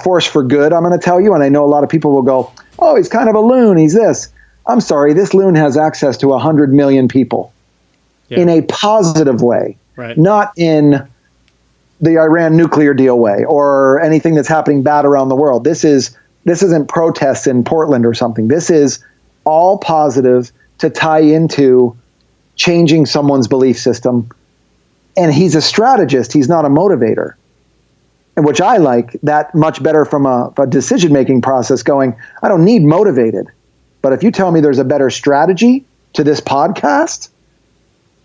force for good, I'm going to tell you. And I know a lot of people will go, oh, he's kind of a loon. He's this. I'm sorry. This loon has access to 100 million people in a positive way, not in the Iran nuclear deal way or anything that's happening bad around the world. This isn't protests in Portland or something. This is all positive to tie into changing someone's belief system. And he's a strategist. He's not a motivator. And which I like that much better from a decision-making process going, I don't need motivated. But if you tell me there's a better strategy to this podcast,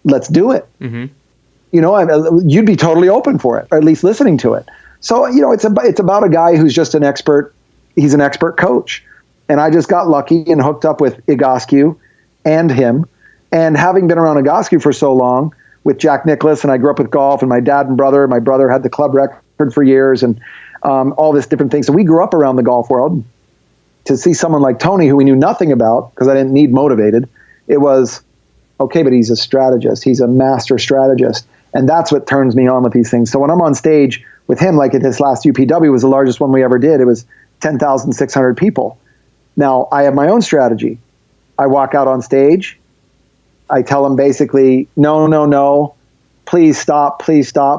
let's do it. You know, you'd be totally open for it, or at least listening to it. So, you know, it's about a guy who's just an expert. He's an expert coach. And I just got lucky and hooked up with Egoscue and him. And having been around Egoscue for so long with Jack Nicklaus, and I grew up with golf, and my dad and my brother had the club record for years, and all this different things. So we grew up around the golf world. To see someone like Tony, who we knew nothing about, because I didn't need motivated, it was, okay, but he's a strategist. He's a master strategist. And that's what turns me on with these things. So when I'm on stage with him, like at this last UPW was the largest one we ever did. It was 10,600 people. Now, I have my own strategy. I walk out on stage. I tell them basically, no, please stop.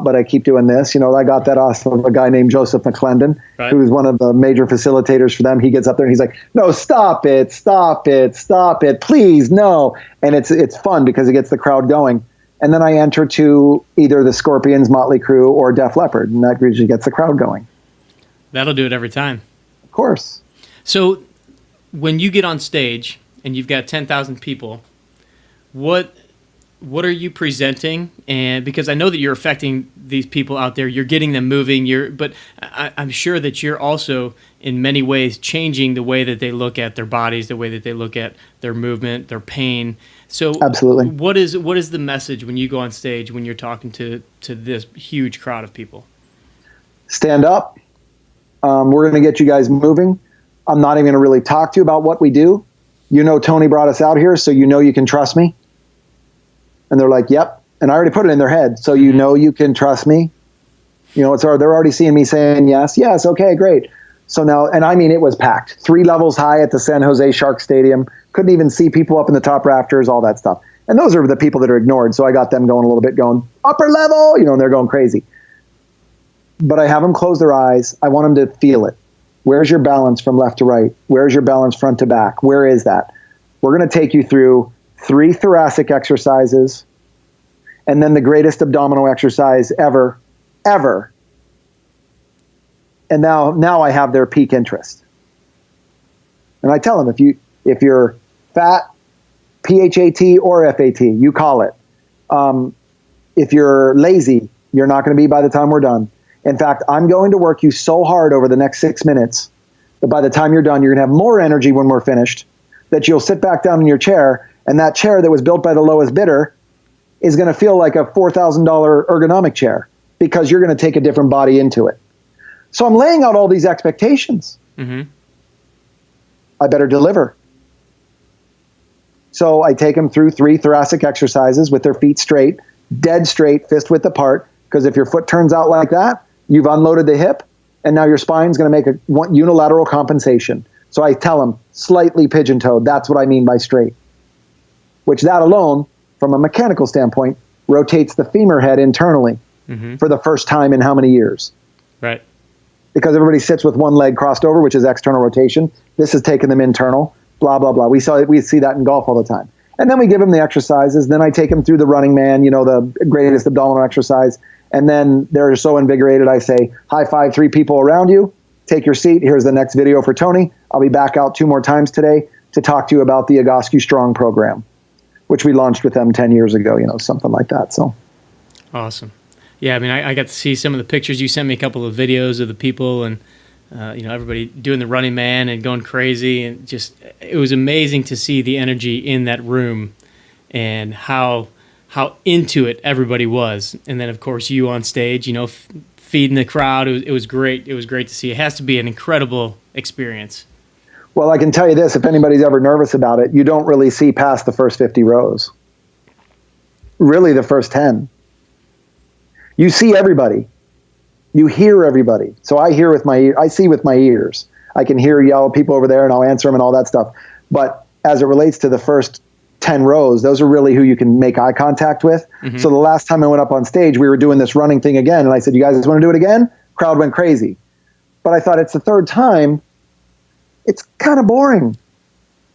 But I keep doing this. You know, I got that awesome a guy named Joseph McClendon, who's one of the major facilitators for them. He gets up there and he's like, no, stop it, please, no. And it's fun because it gets the crowd going. And then I enter to either the Scorpions, Motley Crue, or Def Leppard, and that usually gets the crowd going. That'll do it every time. Of course. So when you get on stage and you've got 10,000 people, what are you presenting? And because I know that you're affecting these people out there, you're getting them moving. But I'm sure that you're also in many ways changing the way that they look at their bodies, the way that they look at their movement, their pain. So absolutely, what is the message when you go on stage when you're talking to this huge crowd of people? Stand up. We're going to get you guys moving. I'm not even going to really talk to you about what we do. You know, Tony brought us out here, so you know you can trust me. And they're like, yep. And I already put it in their head. So you know you can trust me. You know, they're already seeing me saying yes, okay, great. So now, and I mean, it was packed. 3 levels high at the San Jose Shark Stadium. Couldn't even see people up in the top rafters, all that stuff. And those are the people that are ignored. So I got them going a little bit, going, upper level, you know, and they're going crazy. But I have them close their eyes. I want them to feel it. Where's your balance from left to right? Where's your balance front to back? Where is that? We're going to take you through 3 thoracic exercises, and then the greatest abdominal exercise ever. And now I have their peak interest. And I tell them, if you're fat, PHAT or FAT, you call it. If you're lazy, you're not going to be by the time we're done. In fact, I'm going to work you so hard over the next 6 minutes that by the time you're done, you're going to have more energy when we're finished, that you'll sit back down in your chair, and that chair that was built by the lowest bidder is going to feel like a $4,000 ergonomic chair because you're going to take a different body into it. So I'm laying out all these expectations. I better deliver. So I take them through 3 thoracic exercises with their feet straight, dead straight, fist width apart, because if your foot turns out like that, you've unloaded the hip, and now your spine's going to make a unilateral compensation. So I tell them, slightly pigeon-toed, that's what I mean by straight. Which that alone, from a mechanical standpoint, rotates the femur head internally for the first time in how many years? Right. Because everybody sits with one leg crossed over, which is external rotation. This is taking them internal, blah, blah, blah. We see that in golf all the time. And then we give them the exercises. Then I take them through the running man, the greatest abdominal exercise. And then they're so invigorated, I say, high five 3 people around you. Take your seat. Here's the next video for Tony. I'll be back out 2 more times today to talk to you about the Egoscue Strong program, which we launched with them 10 years ago, something like that. So awesome. Yeah, I mean, I got to see some of the pictures. You sent me a couple of videos of the people and, everybody doing the running man and going crazy. And just, it was amazing to see the energy in that room and how into it everybody was. And then, of course, you on stage, feeding the crowd. It was great. It was great to see. It has to be an incredible experience. Well, I can tell you this, if anybody's ever nervous about it, you don't really see past the first 50 rows. Really, the first 10. You see everybody. You hear everybody. So I see with my ears. I can hear yell people over there and I'll answer them and all that stuff. But as it relates to the first 10 rows, those are really who you can make eye contact with. So the last time I went up on stage, we were doing this running thing again. And I said, you guys want to do it again? Crowd went crazy. But I thought it's the 3rd time. It's kind of boring.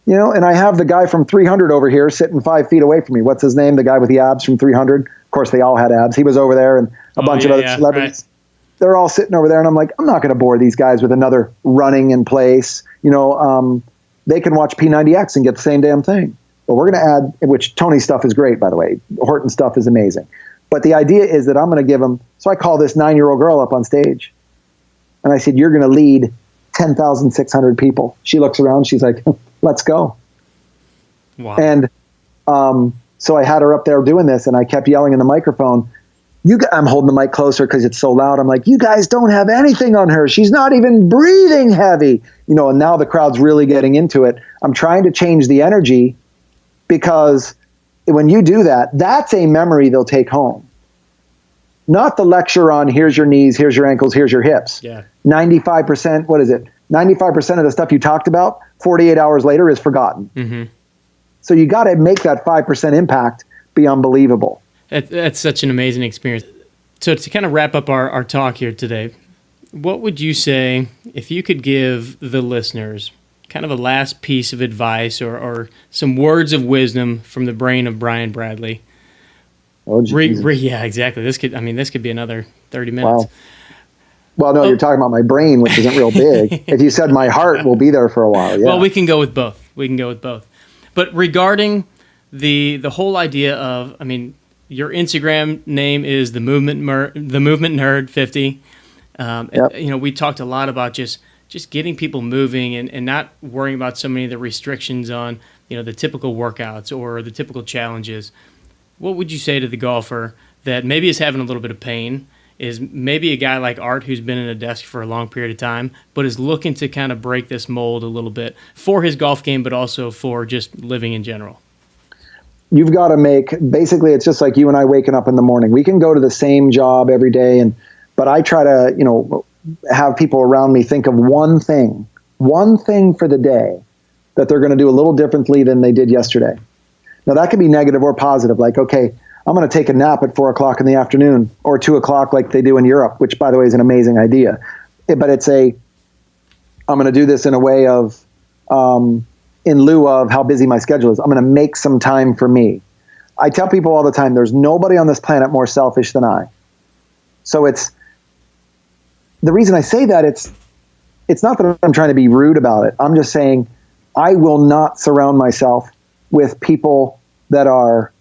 And I have the guy from 300 over here sitting 5 feet away from me. What's his name? The guy with the abs from 300. Of course, they all had abs. He was over there, and a bunch of other celebrities. Right. They're all sitting over there, and I'm like, I'm not going to bore these guys with another running in place. They can watch P90X and get the same damn thing. But we're going to add, which Tony's stuff is great, by the way. Horton's stuff is amazing. But the idea is that I'm going to give them, so I call this 9-year-old girl up on stage. And I said, you're going to lead 10,600 people. She looks around. She's like, let's go. Wow. And so I had her up there doing this, and I kept yelling in the microphone. I'm holding the mic closer because it's so loud. I'm like, you guys don't have anything on her. She's not even breathing heavy. And now the crowd's really getting into it. I'm trying to change the energy because when you do that, that's a memory they'll take home. Not the lecture on here's your knees, here's your ankles, here's your hips. Yeah. 95%, what is it? 95% of the stuff you talked about 48 hours later is forgotten. So you got to make that 5% impact be unbelievable. That's such an amazing experience. So to kind of wrap up our talk here today, what would you say if you could give the listeners kind of a last piece of advice or some words of wisdom from the brain of Brian Bradley? Oh, yeah, exactly. This could be another 30 minutes. Wow. Well, no, you're talking about my brain, which isn't real big. If you said my heart, will be there for a while. Yeah. Well, we can go with both. But regarding the whole idea of, your Instagram name is the Movement Nerd 50. Yep. We talked a lot about just getting people moving and not worrying about so many of the restrictions on, the typical workouts or the typical challenges. What would you say to the golfer that maybe is having a little bit of pain, is maybe a guy like Art who's been in a desk for a long period of time, but is looking to kind of break this mold a little bit for his golf game, but also for just living in general? You've got to basically it's just like you and I waking up in the morning. We can go to the same job every day, but I try to, have people around me think of one thing for the day that they're going to do a little differently than they did yesterday. Now that could be negative or positive. Like, okay, I'm going to take a nap at 4 o'clock in the afternoon or 2 o'clock like they do in Europe, which by the way is an amazing idea. But I'm going to do this in a way of, in lieu of how busy my schedule is. I'm going to make some time for me. I tell people all the time, there's nobody on this planet more selfish than I. So the reason I say that, it's not that I'm trying to be rude about it. I'm just saying I will not surround myself with people that are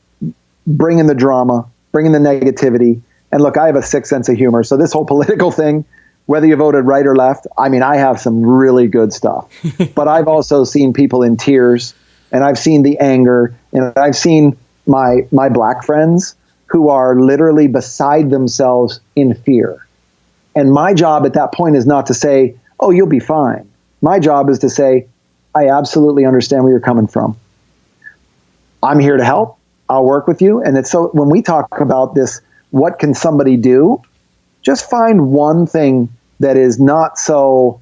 bringing the drama, bringing the negativity. And look, I have a sick sense of humor. So this whole political thing, whether you voted right or left, I have some really good stuff. But I've also seen people in tears, and I've seen the anger, and I've seen my black friends who are literally beside themselves in fear. And my job at that point is not to say, oh, you'll be fine. My job is to say, I absolutely understand where you're coming from. I'm here to help. I'll work with you. And it's so when we talk about this, what can somebody do? Just find one thing that is not so,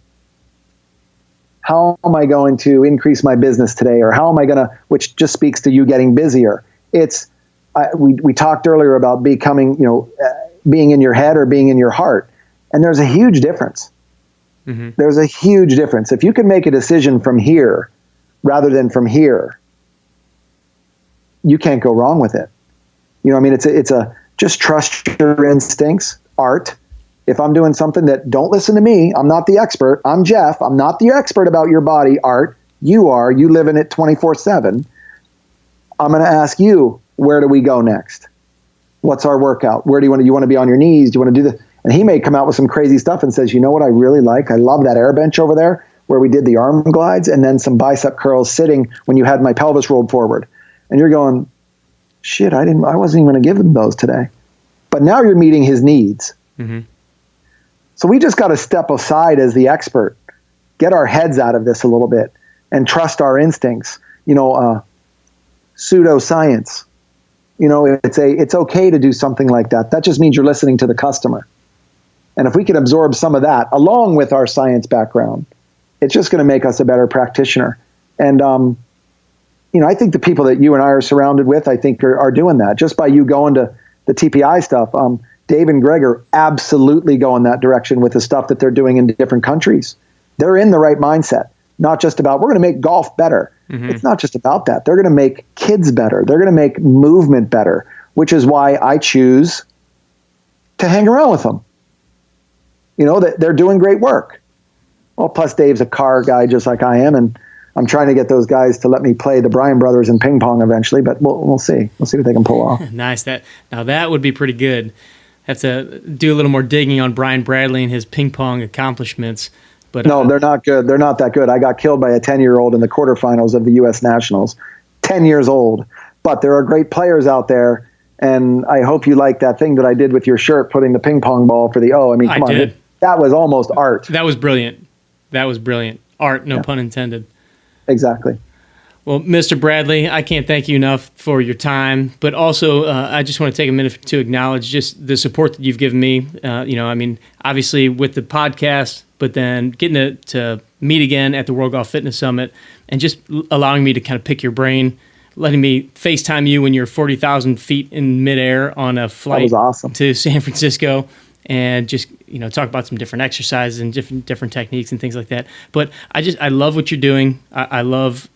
how am I going to increase my business today? Or how am I going to, which just speaks to you getting busier. It's, we talked earlier about becoming, being in your head or being in your heart. And there's a huge difference. Mm-hmm. There's a huge difference. If you can make a decision from here rather than from here, you can't go wrong with it. It's a just trust your instincts, art. If I'm doing something that, don't listen to me, I'm not the expert. I'm Jeff. I'm not the expert about your body, art. You are. You live in it 24/7. I'm going to ask you, where do we go next? What's our workout? Where do you want to be on your knees? Do you want to do this? And he may come out with some crazy stuff and says, you know what I really like? I love that air bench over there where we did the arm glides and then some bicep curls sitting when you had my pelvis rolled forward. And you're going, shit, I wasn't even going to give him those today. But now you're meeting his needs. Mm-hmm. So we just got to step aside as the expert, get our heads out of this a little bit and trust our instincts. Pseudoscience. It's okay to do something like that. That just means you're listening to the customer. And if we can absorb some of that along with our science background, it's just going to make us a better practitioner. And, I think the people that you and I are surrounded with, I think are doing that just by you going to the TPI stuff. Dave and Greg are absolutely going that direction with the stuff that they're doing in different countries. They're in the right mindset, not just about, we're going to make golf better. Mm-hmm. It's not just about that. They're going to make kids better. They're going to make movement better, which is why I choose to hang around with them. They're doing great work. Well, plus Dave's a car guy just like I am, and I'm trying to get those guys to let me play the Bryan brothers in ping pong eventually, but we'll see. We'll see what they can pull off. Nice. That would be pretty good. Have to do a little more digging on Brian Bradley and his ping pong accomplishments. But no, they're not good. They're not that good. I got killed by a 10-year-old in the quarterfinals of the U.S. Nationals. 10 years old. But there are great players out there, and I hope you like that thing that I did with your shirt, putting the ping pong ball for the O. I mean, come on. Did. That was almost art. That was brilliant. Art, no pun intended. Exactly. Well, Mr. Bradley, I can't thank you enough for your time, but also I just want to take a minute to acknowledge just the support that you've given me. Obviously with the podcast, but then getting to meet again at the World Golf Fitness Summit and just allowing me to kind of pick your brain, letting me FaceTime you when you're 40,000 feet in midair on a flight that was awesome. To San Francisco. And just, talk about some different exercises and different techniques and things like that. But I love what you're doing. I love,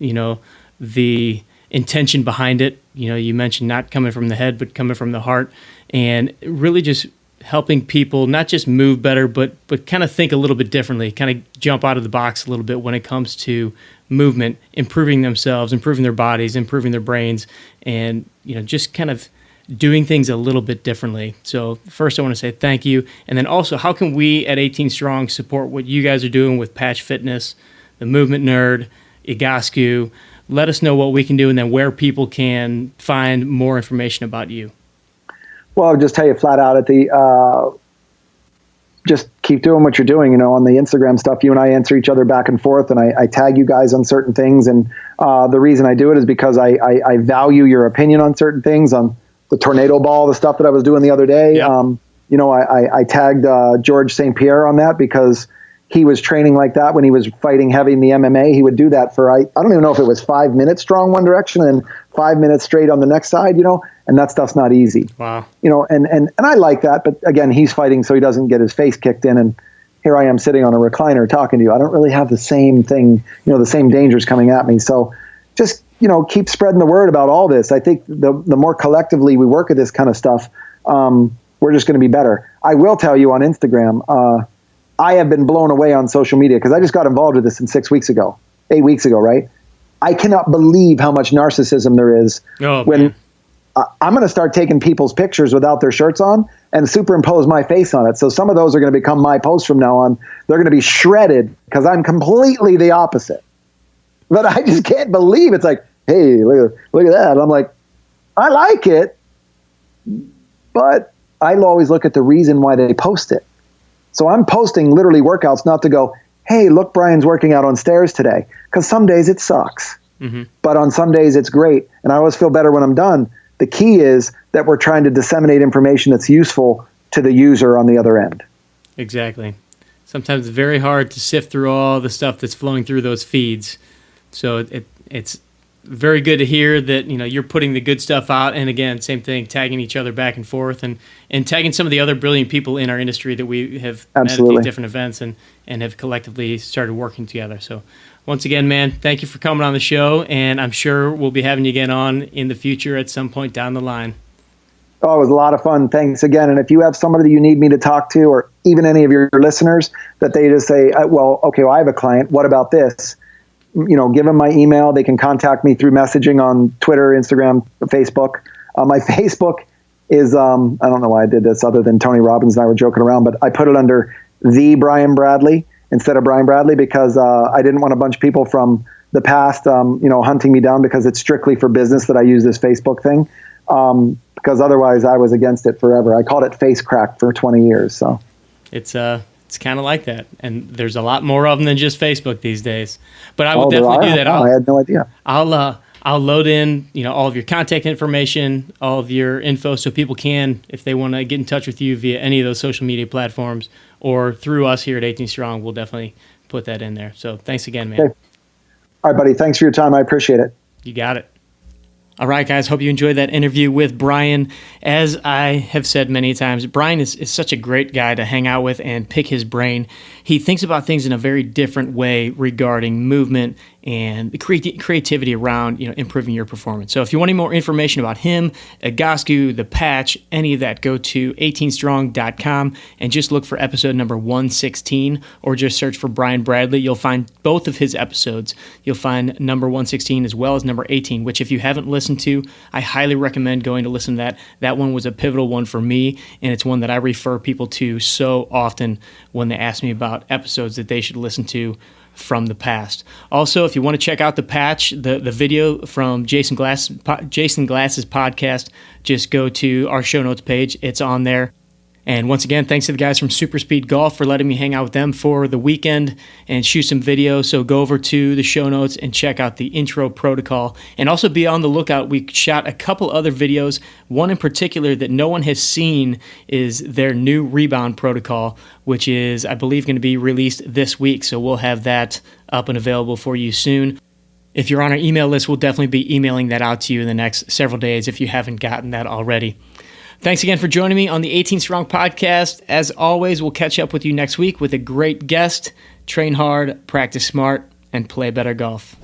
the intention behind it. You mentioned not coming from the head, but coming from the heart, and really just helping people not just move better, but kind of think a little bit differently, kind of jump out of the box a little bit when it comes to movement, improving themselves, improving their bodies, improving their brains, and, just kind of doing things a little bit differently. So first I want to say thank you. And then also, how can we at 18 Strong support what you guys are doing with Patch Fitness, the Movement Nerd, Egoscue? Let us know what we can do and then where people can find more information about you. Well, I'll just tell you flat out just keep doing what you're doing. On the Instagram stuff, you and I answer each other back and forth, and I tag you guys on certain things. And the reason I do it is because I value your opinion on certain things. The tornado ball, the stuff that I was doing the other day. Yep. I tagged George St. Pierre on that because he was training like that when he was fighting heavy in the MMA. He would do that for, I don't even know if it was 5 minutes strong one direction and 5 minutes straight on the next side, and that stuff's not easy. Wow. And I like that, but again, he's fighting so he doesn't get his face kicked in, and here I am sitting on a recliner talking to you. I don't really have the same thing, the same dangers coming at me. So just, keep spreading the word about all this. I think the more collectively we work at this kind of stuff, we're just going to be better. I will tell you on Instagram, I have been blown away on social media because I just got involved with this 8 weeks ago, right? I cannot believe how much narcissism there is when I'm going to start taking people's pictures without their shirts on and superimpose my face on it. So some of those are going to become my posts from now on. They're going to be shredded because I'm completely the opposite. But I just can't believe it's like, hey, look at that. And I'm like, I like it, but I'll always look at the reason why they post it. So I'm posting literally workouts not to go, hey, look, Brian's working out on stairs today. Because some days it sucks. But on some days it's great. And I always feel better when I'm done. The key is that we're trying to disseminate information that's useful to the user on the other end. Exactly. Sometimes it's very hard to sift through all the stuff that's flowing through those feeds. So it's very good to hear that, you're putting the good stuff out. And again, same thing, tagging each other back and forth and tagging some of the other brilliant people in our industry that we have met at these different events and have collectively started working together. So once again, man, thank you for coming on the show. And I'm sure we'll be having you again on in the future at some point down the line. Oh, it was a lot of fun. Thanks again. And if you have somebody that you need me to talk to, or even any of your listeners that they just say, well, I have a client. What about this? Give them my email. They can contact me through messaging on Twitter, Instagram, Facebook. My Facebook is, I don't know why I did this other than Tony Robbins and I were joking around, but I put it under the Brian Bradley instead of Brian Bradley because I didn't want a bunch of people from the past, hunting me down because it's strictly for business that I use this Facebook thing. Because otherwise I was against it forever. I called it face crack for 20 years. So it's kind of like that. And there's a lot more of them than just Facebook these days. But I will definitely do that. I had no idea. I'll load in, all of your contact information, all of your info so people can, if they want to get in touch with you via any of those social media platforms or through us here at 18 Strong, we'll definitely put that in there. So thanks again, man. Okay. All right, buddy. Thanks for your time. I appreciate it. You got it. All right, guys, hope you enjoyed that interview with Brian. As I have said many times, Brian is such a great guy to hang out with and pick his brain. He thinks about things in a very different way regarding movement and the creativity around improving your performance. So if you want any more information about him, Egoscue, the patch, any of that, go to 18strong.com and just look for episode number 116 or just search for Brian Bradley. You'll find both of his episodes. You'll find number 116 as well as number 18, which if you haven't listened to, I highly recommend going to listen to that. That one was a pivotal one for me, and it's one that I refer people to so often when they ask me about episodes that they should listen to from the past. Also, if you want to check out the patch, the video from Jason Glass's podcast, just go to our show notes page. It's on there. And once again, thanks to the guys from Super Speed Golf for letting me hang out with them for the weekend and shoot some video. So go over to the show notes and check out the intro protocol. And also be on the lookout. We shot a couple other videos. One in particular that no one has seen is their new rebound protocol, which is, I believe, going to be released this week. So we'll have that up and available for you soon. If you're on our email list, we'll definitely be emailing that out to you in the next several days if you haven't gotten that already. Thanks again for joining me on the 18 Strong podcast. As always, we'll catch up with you next week with a great guest. Train hard, practice smart, and play better golf.